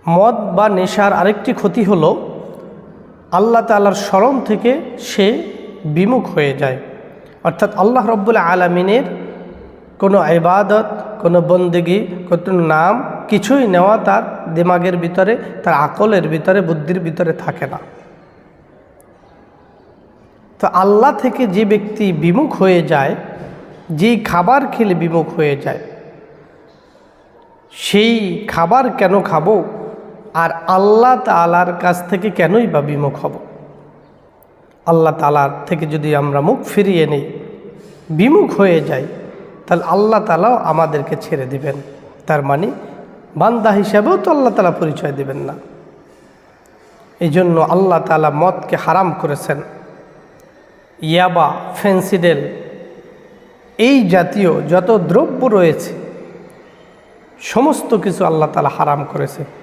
মদ বা নেশার আরেকটি ক্ষতি হলো আল্লাহ তাআলার স্মরণ থেকে সে বিমুখ হয়ে যায়। অর্থাৎ আল্লাহ রব্বুল আলামিনের কোনো ইবাদত, কোনো বন্দেগী, কোনো নাম কিছুই নেওয়া তার দিমাগের ভিতরে, তার আকলের ভিতরে, বুদ্ধির ভিতরে থাকে না। তো আল্লাহ থেকে যে ব্যক্তি বিমুখ হয়ে যায়, যেই খাবার খেলে বিমুখ হয়ে যায়, সেই খাবার কেন খাবো আর আল্লাহ তাআলার কাছ থেকে কেনই বা বিমুখ হব? আল্লাহ তাআলার থেকে যদি আমরা মুখ ফিরিয়ে নিই, বিমুখ হয়ে যাই, তাহলে আল্লাহ তাআলাও আমাদেরকে ছেড়ে দিবেন। তার মানে বান্দা হিসাবেও তো আল্লাহ তাআলা পরিচয় দিবেন না। এই জন্য আল্লাহ তাআলা মদকে হারাম করেছেন। ইয়াবা, ফেন্সিডেল, এই জাতীয় যত দ্রব্য রয়েছে সমস্ত কিছু আল্লাহ তাআলা হারাম করেছে।